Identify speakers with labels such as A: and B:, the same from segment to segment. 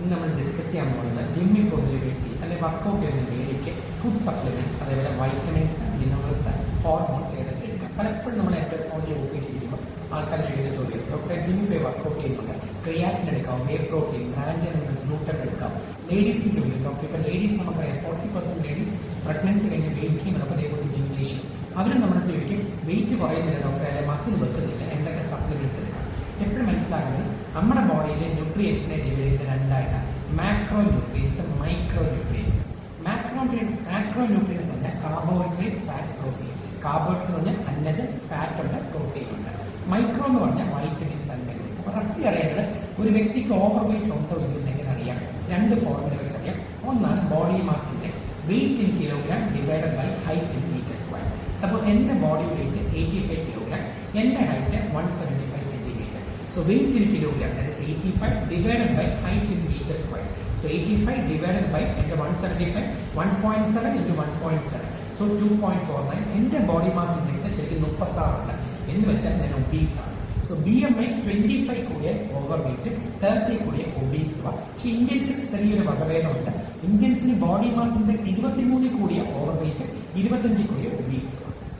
A: ഇന്ന് നമ്മൾ ഡിസ്കസ് ചെയ്യാൻ പോകുന്നത് ജിമ്മിൽ പോകുന്ന ഒരു വ്യക്തി അല്ലെങ്കിൽ വർക്കൗട്ട് ചെയ്യുന്ന ലേഡിക്ക് ഫുഡ് സപ്ലിമെന്റ്സ്, അതേപോലെ വൈറ്റമിൻസ്, മിനറൽസ്, ഹോർമോൺസ് ഏതൊക്കെ എടുക്കാം. പലപ്പോഴും നമ്മൾ എൻ്റെ ഫോണിൽ ഉപയോഗിക്കുമ്പോൾ ആൾക്കാർ ചോദിക്കുന്ന ചോദ്യം, ഡോക്ടറെ ജിമ്മിൽ പോയി വർക്കൗട്ട് ചെയ്യുന്നുണ്ട്, ക്രിയാറ്റിൻ എടുക്കാം, വേ പ്രോട്ടീൻ, ബ്രാഞ്ച് ഗ്ലൂട്ടൻ എടുക്കാം. ലേഡീസിന് ചോദിക്കും, ഡോക്ടർ ഇപ്പോൾ ലേഡീസ് നമുക്കറിയാം 40% ലേഡീസ് പ്രഗ്നൻസി കഴിഞ്ഞ് വെയിറ്റ് ചെയ്യുമ്പോൾ അതേപോലെ ജിംനേഷ്യം അവരും നമ്മുടെ ചോദിക്കും വെയിറ്റ് കുറയുന്നില്ല ഡോക്ടറെ, അല്ലെങ്കിൽ മസിൽ വെക്കുന്നില്ല, എന്തൊക്കെ സപ്ലിമെന്റ്സ് എടുക്കാം. എപ്പോഴും മനസ്സിലാക്കുന്നത് നമ്മുടെ ബോഡിയിലെ ന്യൂട്രിയൻസിനെ ഡിവൈഡ് ചെയ്യുന്ന രണ്ടായിട്ടാണ്, macro nutrients, micro nutrients. Macro nutrients പറഞ്ഞാൽ കാർബോഹൈഡ്രേറ്റ്, ഫാറ്റ്, പ്രോട്ടീൻ. കാർബോഹൈഡ്രേറ്റ് എന്ന് പറഞ്ഞാൽ അന്നജം, ഫാറ്റ് ഉണ്ട്, പ്രോട്ടീൻ ഉണ്ട്. മൈക്രോ എന്ന് പറഞ്ഞാൽ വൈറ്റമിൻസ് ആൻഡ് മിനറൽസ്. അപ്പോൾ റഫ്ലി അറിയേണ്ടത് ഒരു വ്യക്തിക്ക് ഓവർ വെയിറ്റ് ഉണ്ടോ ഇല്ലെന്ന് എങ്ങനെ അറിയാം? രണ്ട് ഫോർമുല വെച്ച് അറിയാം. ഒന്നാണ് body mass index, weight in kilogram divided by height in metre square. Suppose എൻ്റെ ബോഡി വെയിറ്റ് 85 കിലോഗ്രാം, എൻ്റെ height 175 centimetre. So weight in kilogram, that is 85 divided by height in meter square. So 85 divided by 175, 1.7 into 1.7. So 2.49. എൻ്റെ body mass index ശരിക്കും 36 ഉണ്ട് എന്ന് വെച്ചാൽ ഞാൻ obese ആണ്. So BMI 25 കൂടിയ ഓവർ വെയിറ്റ്, 30 കൂടിയ ഒബീസ്. പക്ഷെ ഇന്ത്യൻസിന് ചെറിയൊരു വകഭേദമുണ്ട്. ഇന്ത്യൻസിന് ബോഡി മാസ് ഇൻഡെക്സ് 23 കൂടിയ ഓവർ വെയിറ്റ്, 25 കൂടിയ ഒബീസ്.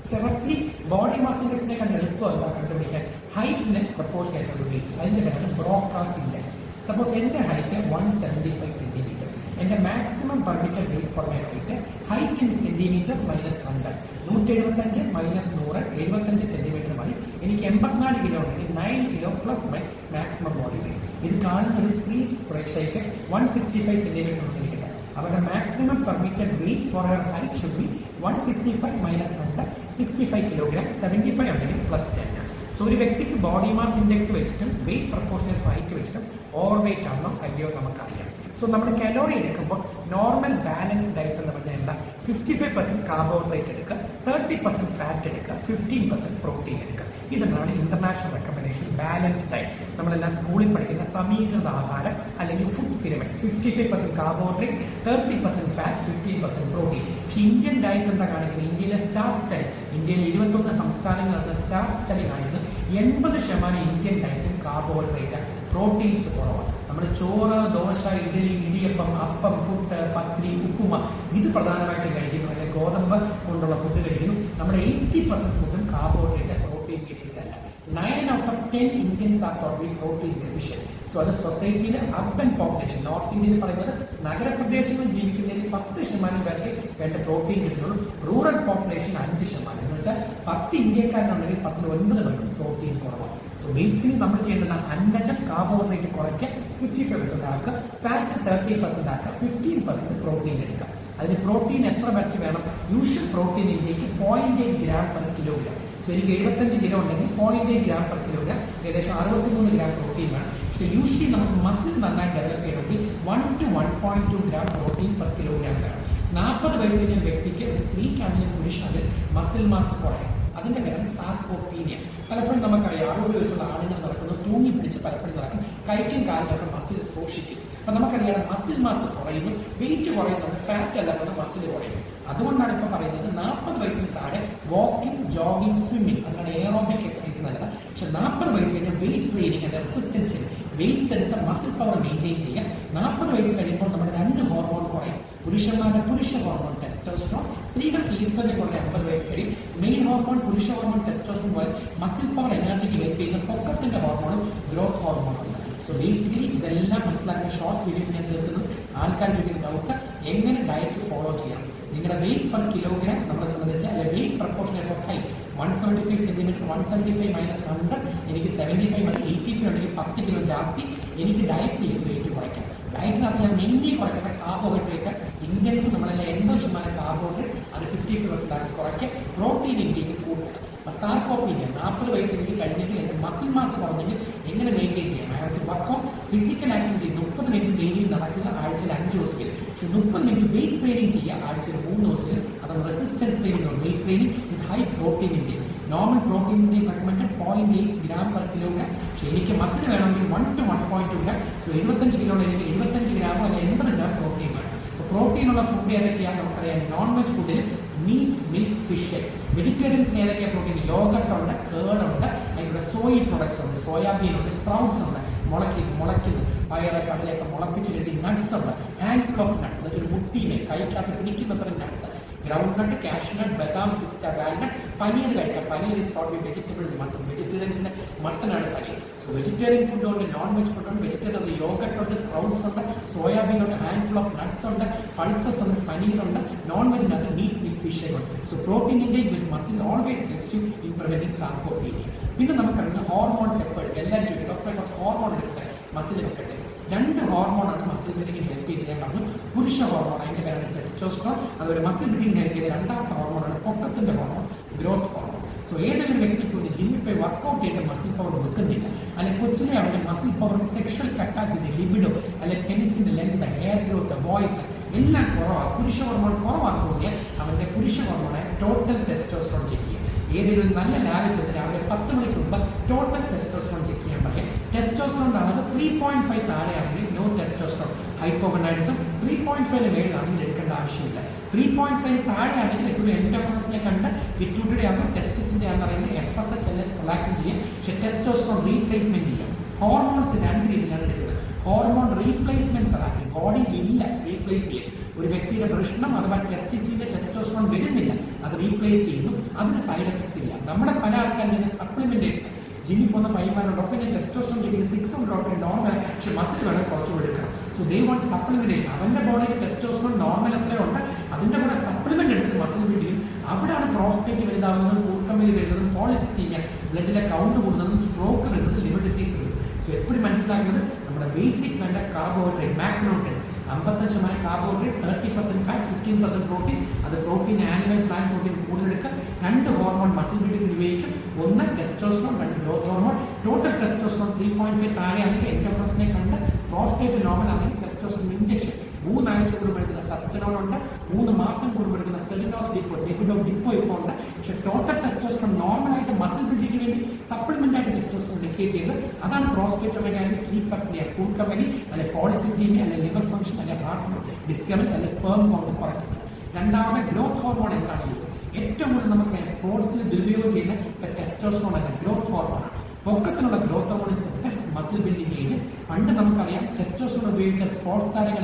A: പക്ഷെ റഫ്ലി ബോഡി മാസ് ഇൻഡെക്സിനെ കണ്ട് എളുപ്പമല്ല കണ്ടുപിടിക്കാൻ. ഹൈറ്റിന് പ്രപ്പോർഷൻ ആയിട്ടുള്ള വെയിറ്റ്, അതിന്റെ പേരാണ് ബ്രോക്കാസ് ഇൻഡെക്സ്. സപ്പോസ് എന്റെ ഹൈറ്റ് 175 സെന്റിമീറ്റർ, എന്റെ maximum permitted weight for my height, height in centimetre minus 100, 175 minus 100, 75 centimetre മതി. എനിക്ക് 84 കിലോ ഉണ്ടെങ്കിൽ 9 kilo plus my maximum body weight. ഇത് കാണുന്ന ഒരു സ്ത്രീ പ്രേക്ഷകർക്ക് 165 സെന്റിമീറ്റർ ഉണ്ടെങ്കിൽ അവരുടെ maximum permitted weight for her height should be 165 minus 100, 65 kilogram, 75 ഉണ്ടെങ്കിൽ പ്ലസ് 10. സോ ഒരു വ്യക്തിക്ക് ബോഡി മാസ് ഇൻഡെക്സ് വെച്ചിട്ടും വെയിറ്റ് പ്രപ്പോർഷണൽ ഹൈറ്റ് വെച്ചിട്ടും ഓവർ വെയിറ്റ് ആണോ അല്ലയോ നമുക്കറിയാം. സോ നമ്മുടെ കലോറി എടുക്കുമ്പോൾ നോർമൽ ബാലൻസ് ഡയറ്റ് എന്ന് പറഞ്ഞാൽ എന്താ? 55% കാർബോഹൈഡ്രേറ്റ് എടുക്കുക, 30% ഫാറ്റ് എടുക്കുക, 15% പ്രോട്ടീൻ എടുക്കുക. ഇതാണ് ഇന്റർനാഷണൽ റെക്കമെൻഡേഷൻ ബാലൻസ് ഡയറ്റ്. നമ്മളെല്ലാം സ്കൂളിൽ പഠിക്കുന്ന സമീകൃത ആഹാരം അല്ലെങ്കിൽ food pyramid. 55% carbohydrate, 30% fat, 15% protein. പക്ഷെ ഇന്ത്യൻ ഡയറ്റ് എന്താ കാണിക്കുന്നത്? ഇന്ത്യയിലെ സ്റ്റാർ സ്റ്റഡി, ഇന്ത്യയിലെ 21 സംസ്ഥാനങ്ങൾ നടന്ന സ്റ്റാർ സ്റ്റഡി കാണിക്കുന്നത് 80% ഇന്ത്യൻ ഡയറ്റും കാർബോഹൈഡ്രേറ്റ്, പ്രോട്ടീൻസ് കുറവാണ്. നമ്മുടെ ചോറ്, ദോശ, ഇഡലി, ഇടിയപ്പം, അപ്പം, പുട്ട്, പത്രി, ഉപ്പുമ ഇത് പ്രധാനമായിട്ടും കഴിക്കുന്നു. അല്ലെങ്കിൽ ഗോതമ്പ് കൊണ്ടുള്ള ഫുഡ് കഴിക്കുന്നു. നമ്മുടെ 80% ഫുഡും കാർബോഹൈഡ്രേറ്റ്, പ്രോട്ടീൻ കിട്ടിയിട്ടല്ല. 9 out of 10 Indians are thought be protein deficient. So അത് സൊസൈറ്റിയിലെ അർബൻ പോപ്പുലേഷൻ, നോർത്ത് ഇന്ത്യയിൽ പറയുന്നത് നഗരപ്രദേശങ്ങളിൽ ജീവിക്കുന്നതിൽ 10% പേർക്ക് വേണ്ട പ്രോട്ടീൻ കിട്ടുന്നുള്ളൂ. Rural population 5%. എന്ന് വെച്ചാൽ 10 ഇന്ത്യക്കാരുണ്ടെങ്കിൽ 9 പേർക്കും പ്രോട്ടീൻ കുറവാണ്. സോ ബേസിക്കലി നമ്മൾ ചെയ്യേണ്ടത് അന്നജം, കാർബോഹൈഡ്രേറ്റ് കുറയ്ക്കുക, 55% ആക്കുക, ഫാറ്റ് 30% ആക്കുക, 15% പ്രോട്ടീൻ എടുക്കുക. അതിന് പ്രോട്ടീൻ എത്ര വെച്ച് വേണം? യൂഷ്വൽ പ്രോട്ടീൻ ഇന്ത്യക്ക് 0.8 ഗ്രാം പെർ കിലോഗ്രാം. സോ എനിക്ക് 75 കിലോ ഉണ്ടെങ്കിൽ 0.8 ഗ്രാം പെർ കിലോഗ്രാം, ഏകദേശം 63 ഗ്രാം പ്രോട്ടീൻ വേണം. പക്ഷേ യൂഷ്വലി നമുക്ക് മസിൽ നന്നായി ഡെവലപ്പ് ചെയ്യണമെങ്കിൽ 1 to 1.2 gram protein per kilogram വേണം. 40 വയസ്സ് കഴിഞ്ഞ വ്യക്തിക്ക്, ഒരു സ്ത്രീക്കാണെങ്കിലും പുരുഷന് മസിൽ മാസ് കുറയും. അതിന്റെ പേരാണ് സാർകോപ്പീനിയ. പലപ്പോഴും നമുക്കറിയാം 60 വയസ്സുള്ള ആളുകൾ നടക്കുന്നത് തൂങ്ങി പിടിച്ച് പലപ്പോഴും നടക്കും, കൈക്കും കാലിനൊക്കെ മസിൽ സൂക്ഷിക്കും. അപ്പൊ നമുക്കറിയാം മസിൽ മാസ് കുറയുന്നു, വെയിറ്റ് കുറയുന്നത്, ഫാറ്റ് അല്ലാതെ മസിൽ കുറയും. അതുകൊണ്ടാണ് ഇപ്പൊ പറയുന്നത് 40 വയസ്സിന് താഴെ വാക്കിംഗ്, ജോഗിംഗ്, സ്വിമ്മിംഗ്, അതാണ് എയറോബിക് എക്സസൈസ് നല്ലതാണ്. പക്ഷെ 40 വയസ്സ് കഴിഞ്ഞാൽ വെയിറ്റ് ട്രെയിനിങ് അല്ല റെസിസ്റ്റൻസ്, വെയിറ്റ്സ് എടുത്ത മസിൽ പവർ മെയിൻറ്റെയിൻ ചെയ്യാം. 40 വയസ്സ് കഴിയുമ്പോൾ നമ്മുടെ 2 ഹോർമോൺ കുറയും. പുരുഷന്മാരുടെ പുരുഷ ഹോർമോൺ ടെസ്റ്റോസ്റ്ററോൺ, സ്ത്രീകൾക്ക് ഈസ്ട്രജൻ കുറഞ്ഞ 50 വയസ്സ് കഴിയും. മെയിൻ ഹോർമോൺ പുരുഷ ഹോർമോൺ ടെസ്റ്റോസ്റ്ററോൺ പോലെ മസിൽ പവർ എനർജിക്ക് ഹെൽപ്പ് ചെയ്യുന്ന പൊക്കത്തിന്റെ ഹോർമോണും ഗ്രോത്ത് ഹോർമോണും. സോ ബേസിക്കലി ഇതെല്ലാം മനസ്സിലാക്കുന്ന ഷോർട്ട് വീഡിയോ ഞാൻ തീർക്കുന്നത്. ആൾക്കാർക്ക് ഡൗട്ട് എങ്ങനെ ഡയറ്റ് ഫോളോ ചെയ്യാം. നിങ്ങളുടെ വെയിറ്റ് പെർ കിലോഗ്രാം നമ്മളെ സംബന്ധിച്ച്, അല്ലെങ്കിൽ weight proportional for height 175 centimetre, 175 minus 100, എനിക്ക് 75 മതി. 85 ഉണ്ടെങ്കിൽ 10 കിലോ ജാസ്തി. എനിക്ക് ഡയറ്റ് ചെയ്ത് വെയിറ്റ് കുറയ്ക്കാം. ഡയറ്റിനകത്ത് ഞാൻ മെയിൻലി കുറയ്ക്കേണ്ട കാർബോഹൈഡ്രേറ്റ്. ഇന്ത്യൻസ് നമ്മളെല്ലാം 80% കാർബോഹൈഡ്രേറ്റ്, അത് 50% ആക്കി കുറയ്ക്കുക. പ്രോട്ടീൻ ഇന്ത്യക്ക് കൂട്ടുക. സാർകോപ്പീനിയ 40 വയസ്സ് എനിക്ക് കഴിഞ്ഞെങ്കിൽ എന്റെ മസിൽ മാസ് കുറഞ്ഞെങ്കിൽ എങ്ങനെ മെയിൻറ്റെയിൻ ചെയ്യാം? അയാൾക്ക് workout, physical activity 30 minute daily നടക്കുക, ആഴ്ചയിൽ 5 ദിവസത്തിൽ. പക്ഷെ 30 മിനിറ്റ് വെയിറ്റ് ട്രെയിനിങ് ചെയ്യുക, ആഴ്ചയിൽ 3 ദിവസത്തിൽ. അതാണ് resistance training, wait training with high protein India. Normal protein India recommend 0.8 gram per kilogram. പക്ഷെ എനിക്ക് മസിൽ വേണമെങ്കിൽ 1 to 1.2 ഗ്രാം. സോ 75 കിലോ എനിക്ക് 25 ഗ്രാമോ അല്ലെങ്കിൽ 80 ഗ്രാം പ്രോട്ടീൻ വേണം. പ്രോട്ടീനുള്ള ഫുഡ് ഏതൊക്കെയാണ് നമുക്കറിയാം. നോൺ വെജ് ഫുഡിൽ മീറ്റ്, മിൽക്ക്, ഫിഷ്. വെജിറ്റേറിയൻസിന് ഏതൊക്കെയാണ് പ്രോട്ടീൻ? യോഗട്ട് ഉണ്ട്, കേർഡ് ഉണ്ട്, അതിലൂടെ സോയി പ്രൊഡക്ട്സ് ഉണ്ട്, സോയാബീൻ ഉണ്ട്, സ്പ്രൗട്ട്സ് ഉണ്ട്, മുളയ്ക്കുന്നത് പയറ് കടലയൊക്കെ മുളപ്പിച്ച് കെട്ടി നട്ട്സ് ഉണ്ട്. ഹാൻഡ് ഫുൾ ഓഫ് നട്ട് എന്ന് വെച്ചാൽ മുട്ടീനെ കൈക്കകത്ത് പിടിക്കുന്നത്ര nuts. Groundnut, cashew nut, ബദാം, പിസ്ത, വാൽനട്ട്. പനീർ കഴിക്കാം. Paneer is thought be vegetable mutton. വെജിറ്റേറിയൻസിന്റെ മട്ടനാണ് പനീർ. സോ വെജിറ്റേറിയൻ ഫുഡ് ഉണ്ട്, നോൺ വെജ് ഫുഡ് ഉണ്ട്. വെജിറ്റേറിയൻ യോഗട്ട് ഉണ്ട്, സ്പ്രൗട്ട്സ് ഉണ്ട്, സോയാബീൻ ഉണ്ട്, ഹാൻഡ് ഫുൾ ഓഫ് നട്ട്സ് ഉണ്ട്, പൾസസ് ഉണ്ട്, പനീർ ഉണ്ട്. നോൺ വെജിനകത്ത് മീറ്റ്, മിൽക്ക്, ഫിഷ് ഉണ്ട്. So protein intake with muscle always helps you in preventing sarcopenia. പിന്നെ നമുക്കറിയാം ഹോർമോൺസ് എപ്പോഴും എല്ലാവരും ചോദിക്കും ഡോക്ടറെ കുറച്ച് ഹോർമോൺ എടുക്കട്ടെ, മസിൽ വെക്കട്ടെ. 2 ഹോർമോണാണ് മസിൽ ബിൽഡിംഗിന് ഹെൽപ്പ് ചെയ്യുന്നത്. ഞാൻ പറഞ്ഞു പുരുഷ ഹോർമോൺ, അതിന്റെ പേരാണ് ടെസ്റ്റോസ്റ്ററോൺ. അതുപോലെ മസിൽ ബിൽഡിംഗിന് ഹെൽപ്പ് ചെയ്യുന്ന 2ാമത്തെ ഹോർമോണാണ് പൊക്കത്തിന്റെ ഹോർമോൺ, ഗ്രോത്ത് ഹോർമോൺ. സോ ഏതൊരു വ്യക്തിക്ക് ഒരു ജിമ്മിൽ പോയി വർക്ക്ഔട്ട് ചെയ്ത് മസിൽ പവർ വെക്കുന്നില്ല, അല്ലെങ്കിൽ കൊച്ചിലെ അവന്റെ muscle power, sexual capacity, libido, അല്ലെങ്കിൽ പെനിസിന്റെ ലെങ്ത്, ഹെയർ ഗ്രോത്ത്, വോയിസ് എല്ലാം കുറവാണ്, പുരുഷ ഹോർമോൺ കുറവാണെന്ന് തോന്നിയാൽ അവന്റെ പുരുഷ ഹോർമോണായ ടോട്ടൽ ടെസ്റ്റോസ്റ്ററോൺ ചെക്ക് ചെയ്യും. ഏതെങ്കിലും നല്ല ലാബിൽ ചെന്ന് രാവിലെ 10 മണിക്ക് മുമ്പ് ടോട്ടൽ ടെസ്റ്റോസ്റ്ററോൺ ചെക്ക് ചെയ്യാൻ പറയാം. ടെസ്റ്റോസ്റ്ററോൺ അളവ് 3.5 താഴെയാണെങ്കിൽ നോ ടെസ്റ്റോസ്റ്ററോൺ. ഹൈപ്പോഗൊണാഡിസം 3.5 മേളിലാണെങ്കിൽ എടുക്കേണ്ട ആവശ്യമില്ല. 3.5 താഴെയാണെങ്കിൽ എപ്പോഴും എൻഡോക്രൈൻസിനെ കണ്ട് പിറ്റ്യൂട്ടറി ആകുമ്പോൾ ടെസ്റ്റിസിന്റെ ആണെന്ന് പറയുന്നത് FSH LH കൊളാക്ട് ചെയ്യാം. പക്ഷേ ടെസ്റ്റോസ്റ്ററോൺ റീപ്ലേസ്മെന്റ് ചെയ്യാം. ഹോർമോൺസ് 2 രീതിയിലാണ് എടുക്കുന്നത്. ഹോർമോൺ റീപ്ലേസ്മെന്റ് തെറാപ്പി, ബോഡി ഇല്ല റീപ്ലേസ് ചെയ്യും. ഒരു വ്യക്തിയുടെ വൃഷ്ണം അഥവാ ടെസ്റ്റിസിന്റെ ടെസ്റ്റോസ്റ്ററോൺ വരുന്നില്ല, അത് റീപ്ലേസ് ചെയ്യുന്നു. അതിന് സൈഡ് എഫക്ട്സ് ഇല്ല. നമ്മുടെ പല ആൾക്കാരും സപ്ലിമെന്റേഷൻ ജിമ്മിൽ പോകുന്ന പയ്യന്മാരുടെ ഡോക്ടർ ഞാൻ ടെസ്റ്റോസ്റ്ററോൺ ചെയ്യുന്നത് 600 ഡോക്ടർ നോർമൽ, പക്ഷെ മസിൽ വേണം കുറച്ചുകൂടി എടുക്കണം. So they want supplementation. അവന്റെ ബോഡിയിൽ ടെസ്റ്റോസ്റ്ററോൺ നോർമൽ എത്രയുണ്ട് അതിന്റെ കൂടെ സപ്ലിമെന്റ് എടുത്ത് മസിൽ ബിൽഡ് ചെയ്യും. അവിടെയാണ് പ്രോസ്റ്റേറ്റ് വലുതാവുന്നതും, കൂർക്കമ്പലി വരുന്നതും, പോളിസിസ്റ്റീമിയ, ബ്ലഡിലെ കൗണ്ട് കൂടുന്നതും, സ്ട്രോക്ക് വരുന്നതും, ലിവർ ഡിസീസ് വരുന്നതും. സോ എപ്പോഴും മനസ്സിലാക്കുന്നത് നമ്മുടെ ബേസിക് വേണ്ട carbohydrate, macronutrients 55% carbohydrate, 30% fat, 15% protein. അത് പ്രോട്ടീൻ ആനിമൽ പ്ലാന്റ് പ്രോട്ടീൻ കൂടുതലെടുക്കുക. 2 ഹോർമോൺ മസിൽ ബിൽഡിംഗ് ഉപയോഗിക്കും. 1 testosterone, 2 growth hormone. Total testosterone 3.5 താഴെയാണെങ്കിൽ എൻഡോക്രൈൻസിനെ കണ്ട് പ്രോസ്റ്റേറ്റ് നോർമൽ ആണെങ്കിൽ ടെസ്റ്റോസ്റ്ററോൺ ഇഞ്ചക്ഷൻ. 3 ആഴ്ച കൂടുമ്പോൾ എടുക്കുന്ന സസ്റ്റനോൺ ഉണ്ട്, 3 മാസം കൂടുമ്പോൾ എടുക്കുന്ന സെലിനോസ് ഡിപ്പോ, ലിപിഡോ ഡിപ്പോ ഇപ്പോൾ ഉണ്ട്. പക്ഷെ ടോട്ടൽ ടെസ്റ്റോസ്റ്ററോൺ നോർമലായിട്ട് മസിൽ ബിൽഡിങ്ങിന് വേണ്ടി സപ്ലിമെന്റ് ആയിട്ട് ടെസ്റ്റോസ്റ്ററോൺ ഡിക്കേ ചെയ്ത് അതാണ് പ്രോസ്റ്റേറ്റോമി, സ്ലീപ്പ് അപ്നിയ, കൂർക്കമ്പലി, അല്ലെ പോളിസിസ്റ്റീമിയ, അല്ലെ ലിവർ ഫംഗ്ഷൻ, അല്ലെ ഹാർട്ട് ഡിസ്റ്റർബൻസ്, അല്ലെ സ്പേം കൗണ്ട് കുറയ്ക്കുന്നത്. 2ാമത് ഗ്രോത്ത് ഹോർമോൺ എന്താണ് യൂസ്? ഏറ്റവും കൂടുതൽ നമുക്ക് സ്പോർട്സിൽ ദുരുപയോഗം ചെയ്യുന്ന ടെസ്റ്റോസ്റ്ററോൺ എന്ന ഗ്രോത്ത് ഹോർമോണാണ്. പൊക്കത്തിനുള്ള growth hormone is the best muscle building agent. പണ്ട് നമുക്കറിയാം ടെസ്റ്റോസ്റ്ററോൺ ഉപയോഗിച്ച സ്പോർട്സ് താരങ്ങൾ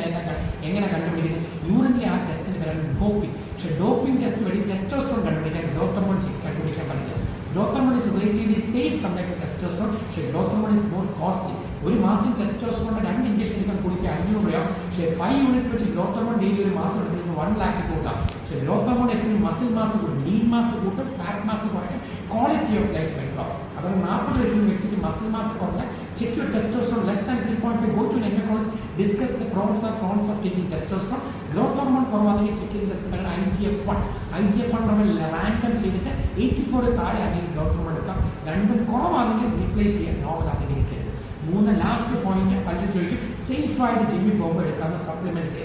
A: എങ്ങനെ കണ്ടുപിടിക്കുന്നത്? യൂറിനിലെ ആ ടെസ്റ്റിന് പേരാണ് ഡോപ്പിംഗ്. പക്ഷെ ഡോപ്പിംഗ് ടെസ്റ്റ് വഴി ടെസ്റ്റോസ്റ്ററോൺ കണ്ടുപിടിക്കാൻ ഗ്രോത്ത് ഹോർമോൺ കണ്ടുപിടിക്കാൻ പറ്റില്ല. Growth hormone is relatively safe compared to testosterone. പക്ഷേ growth hormone is more costly. ഒരു മാസം ടെസ്റ്റോസ്റ്ററോണിന്റെ 2 ഇഞ്ചക്ഷൻ എടുക്കാൻ കൂടിയിട്ട് 500 രൂപയാവും. പക്ഷേ 5 യൂണിറ്റ്സ് വെച്ച് ഗ്രോത്ത് ഹോർമോൺ ഡെയിലി ഒരു മാസം എടുക്കുന്നത് 1 lakh കൂട്ടാം. പക്ഷേ ഗ്രോത്ത് ഹോർമോൺ എപ്പോഴും മസിൽ മാസ് കൂട്ടും, ലീൻ മാസ് കൂട്ടും, ഫാറ്റ് മാസ് കുറയ്ക്കും, ക്വാളിറ്റി ഓഫ് ലൈഫ് ബെറ്റർ. അതായത് 40 വയസ്സിന് വ്യക്തിക്ക് മസിൽ മാസ് കുറഞ്ഞാൽ check your testosterone less than 3.5. Go to an endocrinologist, discuss the pros and cons of taking testosterone. Growth hormone കുറവാണെങ്കിൽ check ചെയ്ത് test IGF-1. IGF-1 നമ്മൾ random ചെയ്തിട്ട് 84 താഴെ ആണെങ്കിൽ ഗ്രോത്ത് ഹോർമോൺ എടുക്കാം. 2 കുറവാണെങ്കിൽ റീപ്ലേസ് ചെയ്യാൻ നോർമൽ ആണെങ്കിൽ ഇരിക്കരുത്. 3 ലാസ്റ്റ് പോയിന്റ് പലരും ചോദിക്കും സേഫ് ആയിട്ട് ജിമ്മിൽ പോകുമ്പോൾ എടുക്കാവുന്ന supplements.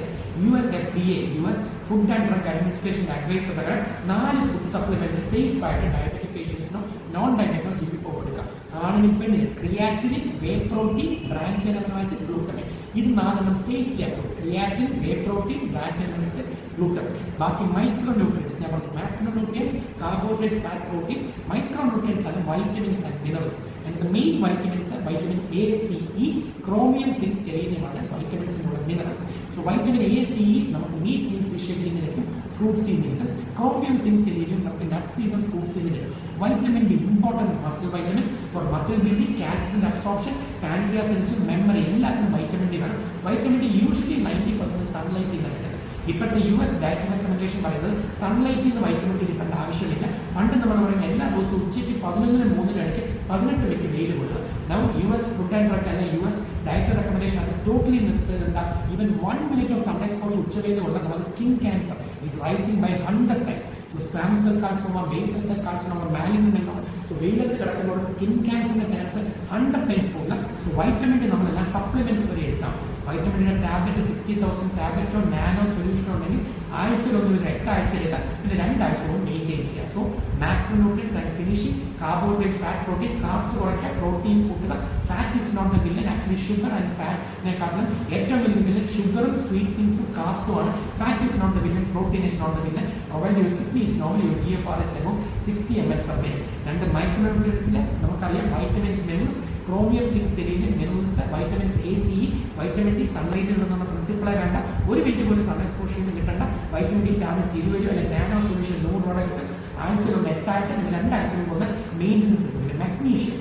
A: US FDA, US food and drug administration advice പ്രകാരം 4 ഫുഡ് സപ്ലിമെന്റ് സേഫ് ആയിട്ട് ഡയബറ്റിക് പേഷ്യൻസിനോ നോൺ ഡയബറ്റിക്കോ ജിമ്മിൽ പോകുമ്പോൾ എടുക്കാം. ആണെങ്കിൽ പെണ്ണിന് creatinine, whey protein, branch amino acid, glutamine. ഇത് 4 സേഫ്റ്റി ആക്കും. Creatine, whey protein, branch amino acid, glutamine. ബാക്കി മൈക്രോ ന്യൂട്രിയൻസ് ഞാൻ പറഞ്ഞു. Macro nutrients carbohydrate, fat, protein. Micro nutrients ആണ് vitamins and minerals. And main vitamins vitamin A, C, E, chromium, zinc, സെലീനിയമാണ് വൈറ്റമിൻസിനുള്ള minerals. So vitamin A, C, E നമുക്ക് meat, മീൻ, fish കിട്ടും, ഫ്രൂട്ട്സിൽ നിന്ന് കിട്ടും. ക്രോമിയം, സിങ്ക്, സെലീനിയം നമുക്ക് നട്ട്സിൽ നിന്നും ഫ്രൂട്ട്സിൽ നിന്ന് കിട്ടും. Vitamin D important muscle vitamin for muscle building, calcium absorption, pancreas enzyme, memory എല്ലാത്തിനും വൈറ്റമിൻ ഡി വേണം. വൈറ്റമിൻ ഡി യൂഷ്വലി 90% സൺലൈറ്റിൽ നിന്ന് കിട്ടുന്നത്. ഇപ്പോഴത്തെ US ഡയറ്റ് റെക്കമെൻഡേഷൻ പറയുന്നത് സൺലൈറ്റിൽ നിന്ന് വൈറ്റമിൻ ഡി കിട്ടേണ്ട ആവശ്യമില്ല. പണ്ട് നമ്മൾ പറയുന്നത് എല്ലാ ദിവസവും ഉച്ചയ്ക്ക് 11-നും 3-നും ഇടയ്ക്ക് 18 മിനിറ്റ് വെയിൽ കൊടുക്കുക. Now US food and drug അല്ലെങ്കിൽ US ഡയറ്റ് റെക്കമെൻഡേഷൻ അത് ടോട്ടലി നിർത്തുന്നുണ്ട്. Even 1 minute of Sunday sports ഉച്ചവെയിൽ കൊണ്ടാൽ നമുക്ക് skin cancer is rising by 100 times. So squamous cell carcinoma, basal cell carcinoma, malignant and so വെയിലത്ത് കിടക്കുന്നവർക്ക് skin ക്യാൻസറിന്റെ chance 100 times പോകില്ല. So vitamin D നമ്മളെല്ലാം supplements വരെ എടുക്കാം. വൈറ്റമിൻ ഡിയുടെ ടാബ്ലറ്റ് 60,000 ടാബ്ലറ്റോ നാനോ സൊല്യൂഷനോ ഉണ്ടെങ്കിൽ ആഴ്ചയിലൊന്നും ഒരു 8 ആഴ്ച എടുക്കാം, പിന്നെ 2 ആഴ്ച കൊണ്ട് മെയിൻറ്റെയിൻ ചെയ്യുക. So macronutrients and finishing, carbohydrate, fat, protein, carbs കുറയ്ക്കുക, പ്രോട്ടീൻ കൂട്ടുക. Fat is not the villain, actually sugar and ഫാറ്റിനെക്കാട്ടിലും ഏറ്റവും വലിയ വില്ലൻ ഷുഗറും സ്വീറ്റ് തിങ്സും കാർബ്സും ആണ്. Fat is not the villain, protein is not the villain. Provide your kidney is normally your GFR is about 60 ml/min. രണ്ട് മൈക്രോന്യൂട്രിയൻസിൽ നമുക്കറിയാം vitamins, minerals, chromium, zinc, selenium, minerals, vitamins A, C, vitamin D, സൺലൈറ്റിൽ നിന്നുള്ള പ്രിൻസിപ്പളായി വേണ്ട, ഒരു minute പോലും sun എക്സ്പോഷറിൽ നിന്ന് കിട്ടേണ്ട വൈറ്റമിൻ ഡി ടാബ്ലറ്റ്സ് 20 അല്ലെങ്കിൽ നാനോ സൊല്യൂഷൻ 100 കിട്ടും. ആഴ്ചയിലുള്ള 8 ആഴ്ച അല്ലെങ്കിൽ 2 ആഴ്ച കൊണ്ട് മെയിൻ്റനൻസ് കിട്ടും. പിന്നെ magnesium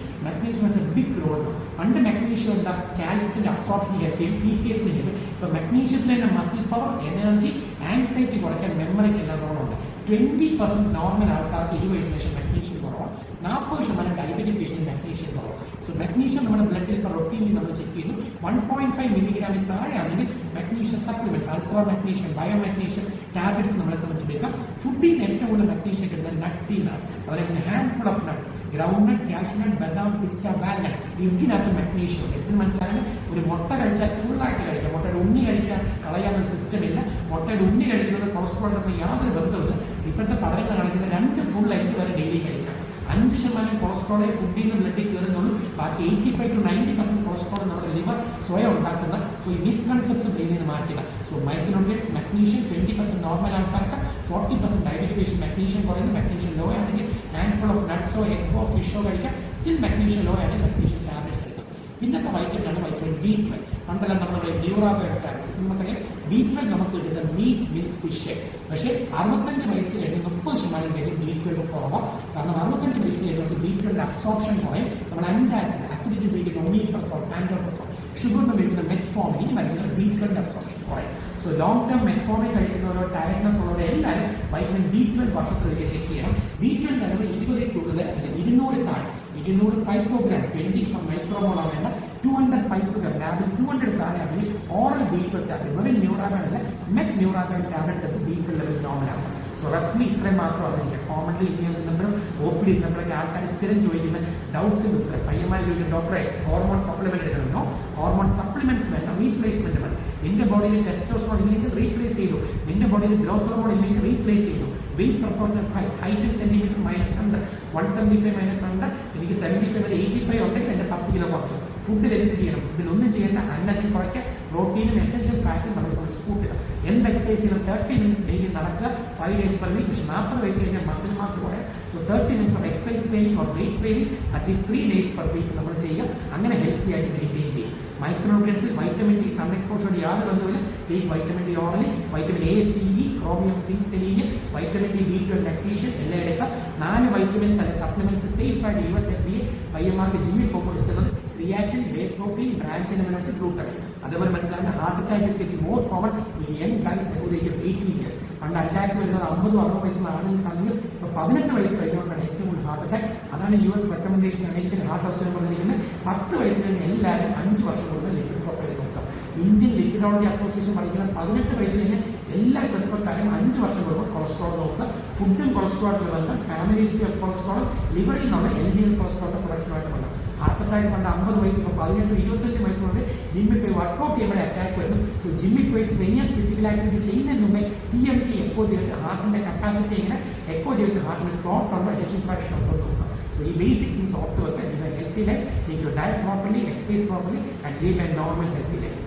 A: has a big role. പണ്ട് മാഗ്നീഷ്യം എന്താ, കാൽസ്യത്തിന്റെ അബ്സോർപ്ഷൻ ഹെൽപ്പ് ചെയ്യും, PTH ചെയ്യും. ഇപ്പൊ മാഗ്നീഷ്യത്തിൽ തന്നെ മസിൽ പവർ, എനർജി, ആൻസൈറ്റി കുറയ്ക്കാൻ, മെമ്മറിക്ക് എല്ലാം റോളുണ്ട്. 20% നോർമൽ ആൾക്കാർക്ക് 20 വയസ്സിന് ശേഷം മാഗ്നീഷ്യം കുറവാണ്. 40% ഡയബറ്റിക് പേഷ്യന്റ് മാഗ്നീഷ്യം കുറവാണ്. സോ മാഗ്നീഷ്യം നമ്മുടെ ബ്ലഡിൽ ഇപ്പോൾ റൊട്ടീനിൽ നമ്മൾ ചെക്ക് ചെയ്തു. 1.5 മില്ലിഗ്രാമിൽ താഴെയാണെങ്കിൽ magnesium supplements, ultra magnesium, bio magnesium tablets നമ്മളെ സംബന്ധിച്ചെടുക്കാം. ഫുഡിൽ ഏറ്റവും കൂടുതൽ മാഗ്നീഷ്യം കിട്ടുന്നത് നട്ട്സിൽ നിന്നാണ്. അതുപോലെ handful of nuts, groundnut, cashew nut, ബദാം, പിസ്ത, വാൽനട്ട്, ഇതിനകത്ത് മാഗ്നീഷ്യം ഉണ്ട്. എപ്പോഴും മനസ്സിലായാലും ഒരു മുട്ട കഴിച്ചാൽ ഫുള്ളായിട്ട് കഴിക്കാം. മുട്ടയുടെ ഉണ്ണി കഴിക്കാൻ കളയാനൊരു സിസ്റ്റം ഇല്ല. മുട്ടയുടെ ഉണ്ണി കഴിക്കുന്നത് കൊളസ്ട്രോളിനൊന്നും യാതൊരു ബന്ധമില്ല. ഇപ്പോഴത്തെ പഠനങ്ങൾ കാണിക്കുന്ന 2 ഫുൾ എഗ് വരെ ഡെയിലി കഴിക്കാം. 5% കൊളസ്ട്രോളെ ഫുഡിൽ നിന്ന് ബ്ലഡിൽ കയറുന്നുള്ളൂ. ബാക്കി 85 to 90% കൊളസ്ട്രോൾ നമ്മുടെ ലിവർ സ്വയം ഉണ്ടാക്കുന്ന. സോ ഈ മിസ്കൺസെപ്ഷൻ ഡെയിലി നിന്ന് മാറ്റുക. സോ മൈക്രോന്യൂട്രിയൻസ്, മാഗ്നീഷ്യം 20% നോർമൽ ആൾക്കാർക്ക്, 40% ഡയബറ്റിക് പേഷ്യന്റ് മാഗ്നീഷ്യം കുറയുന്നു. മാഗ്നീഷ്യം ലോ ആണെങ്കിൽ ഹാൻഡ്ഫുൾ ഓഫ് നട്ട്സോ എഗ്ഗോ ഫിഷോ കഴിക്കാം. സ്റ്റിൽ മാഗ്നീഷ്യം ലോ ആണെങ്കിൽ മാഗ്നീഷ്യം ടാബ്ലറ്റ്സ് എടുക്കാം. പിന്നത്തെ വൈറ്റമിൻ ആണ് വൈറ്റമിൻ B12. പണ്ടെല്ലാം നമ്മുടെ ന്യൂറാബയോട്ടിക് ടാബ്ലറ്റ്സ് നമുക്കറിയാം. B12 നമുക്ക് കിട്ടുന്ന മീറ്റ്, മിൽക്ക്, ഫിഷ്. പക്ഷേ 65 വയസ്സ് കഴിഞ്ഞ് 30% പേര് B12 കുറവാണ്. കാരണം 65 വയസ്സ് കഴിഞ്ഞ് B12 അബ്സോർപ്ഷൻ കുറയും. നമ്മൾ ആന്റാസിഡ്, അസിഡിറ്റി ഉപയോഗിക്കുന്ന ഒമീപ്രസോൾ, പാൻറ്റോപ്രസോൾ, ഷുഗറിന് ഉപയോഗിക്കുന്ന മെറ്റ്ഫോമിൻ, ഈ മരുന്നുകൾ B12 അബ്സോർപ്ഷൻ കുറയും. സോ ലോങ് ടേം മെറ്റ്ഫോമിൻ കഴിക്കുന്നവരോ ടയർഡ്നെസ് ഉള്ളവരോ എല്ലാവരും വൈറ്റമിൻ B12 വർഷത്തിലേക്ക് ചെക്ക് ചെയ്യണം. B12 അളവ് 20 കൂടുതൽ അല്ലെങ്കിൽ 200 താഴെ, 200 പൈക്കോഗ്രാം, 20 മൈക്രോമോളാർ വേണ്ട, 200 പൈക്കോഗ്രാം, ലാബിൽ 200 താഴെ ആണെങ്കിൽ ഓറൽ B12 ടാബ്ലറ്റ്, വെറും ന്യൂറാബാൻ അല്ല, മെറ്റ് ന്യൂറാബാൻ ടാബ്ലറ്റ്സ് ഒക്കെ B12 ലെവൽ നോർമലാണ്. സോ റഫ്ലി ഇത്രയും മാത്രമാണ് എനിക്ക് കോമൺലി ഇന്ത്യയിൽ ചെന്നപ്പോഴും OPD നമ്മളൊക്കെ ആൾക്കാർ സ്ഥിരം ചോദിക്കുന്ന ഡൗട്ട്സിന് ഉത്തരം. പയ്യന്മാർ ചോദിക്കുന്ന ഡോക്ടറെ ഹോർമോൺ സപ്ലിമെന്റ് എടുക്കണമെന്നോ, ഹോർമോൺ സപ്ലിമെന്റ്സ് വേണ്ട, റീപ്ലേസ്മെന്റ് മതി. നിന്റെ ബോഡിയിൽ ടെസ്റ്റോസ്റ്ററോൺ ഇല്ലെങ്കിൽ റീപ്ലേസ് ചെയ്തു, നിന്റെ ബോഡിയിൽ ഗ്രോത്ത് ഹോർമോൺ ഇല്ലെങ്കിൽ റീപ്ലേസ് ചെയ്തു. വെയിറ്റ് പ്രൊപ്പോർഷണൽ ഹൈറ്റ് സെന്റിമീറ്റർ -100, 175 -100, എനിക്ക് 75 വരെ 85 ഉണ്ടെങ്കിൽ എൻ്റെ 10 കിലോ കുറച്ചു. ഫുഡിൽ എന്ത് ചെയ്യണം? ഫുഡിൽ ഒന്നും ചെയ്യേണ്ട, അന്നത്തിൽ കുറയ്ക്കുക, പ്രോട്ടീനും എസെൻഷ്യൽ ഫാറ്റും നമ്മളെ സംബന്ധിച്ച് കൂട്ടുക. എന്ത് എക്സസൈസ് ചെയ്യണം? 30 മിനിറ്റ്സ് ഡെയിലി നടക്കുക, 5 days per week. പക്ഷേ 40 വയസ്സ് കഴിഞ്ഞാൽ മസിൽ മാസ് കുറയാം. So 30 minutes of exercise training or weight training at least 3 days per week നമ്മൾ ചെയ്യുക. അങ്ങനെ ഹെൽത്തി ആയിട്ട് മെയിൻറ്റെയിൻ ചെയ്യും. Micronutrients, vitamin D, sun exposure യാതൊരു ബന്ധമില്ല. Take vitamin D orally, vitamin A, C, E, chromium, zinc, selenium, vitamin D, B12, magnesium എല്ലാം എടുക്കുക. 4 vitamins അല്ലെങ്കിൽ സപ്ലിമെന്റ്സ് സേഫ് ആയിട്ട് US FDA പയ്യന്മാർക്ക് ജിമ്മിൽ പോകുമ്പോൾ എടുക്കുന്നത് creatine, whey protein, branch amino acid, glutamine. അതേപോലെ മനസ്സിലാക്കുന്ന heart attack is getting more common in young guys about 18 years. പണ്ട് അറ്റാക്ക് വരുന്നത് 50-60 വയസ്സുള്ള ആളുകൾക്കാണെങ്കിൽ ഇപ്പോൾ 18 വയസ്സ് കഴിഞ്ഞുകൊണ്ടാണ് ഏറ്റവും കൂടുതൽ ഹാർട്ട് അറ്റാക്ക്. അതാണ് US recommendation. American heart association പറഞ്ഞിരിക്കുന്നത് 10 വയസ്സ് കഴിഞ്ഞ് എല്ലാവരും 5 വർഷം കൂടുതൽ ലിപ്പിഡ് പ്രൊഫൈൽ നോക്കുക. ഇന്ത്യൻ ലിപ്പിഡോളജി അസോസിയേഷൻ പഠിക്കുന്നത് 18 വയസ്സ് കഴിഞ്ഞ് എല്ലാ ചെറുപ്പക്കാരും 5 വർഷം കൂടുമ്പോൾ കൊളസ്ട്രോൾ നോക്കുക. ഫുഡും കൊളസ്ട്രോളും ബന്ധം, ഫാമിലി ഹിസ്റ്ററി ഓഫ് കൊളസ്ട്രോൾ, ലിവറിൽ നിന്നുള്ള LDL കൊളസ്ട്രോളിന്റെ പ്രൊഡക്ഷനുമായിട്ട് ബന്ധം. ഹാർട്ട് അറ്റാക്ക് പണ്ട് 50 വയസ്സ്, ഇപ്പോൾ 18-25 വയസ്സ് കൊണ്ട് ജിമ്മിൽ പോയി വർക്കൗട്ട് ചെയ്യുമ്പോൾ അറ്റാക്ക് വരുന്നു. സോ ജിമ്മിൽ പോയി സ്ട്രെയിനിയസ് ഫിസിക്കൽ ആക്ടിവിറ്റി ചെയ്യുന്നതിന് മുമ്പേ TMT എക്കോ ചെയ്തിട്ട് ഹാർട്ടിന്റെ കപ്പാസിറ്റി ഇങ്ങനെ എക്കോ ചെയ്തിട്ട് ഹാർട്ടിന് ക്ലോട്ട് ഉണ്ടോ, എജക്ഷൻ ഫ്രാക്ഷൻ ഉണ്ടോ നോക്കുക. So, ഈ ബേസിക് തിങ്സ് ഓർത്ത് വെക്കാൻ, live a healthy life, take your diet properly, exercise properly, and live a normal healthy life.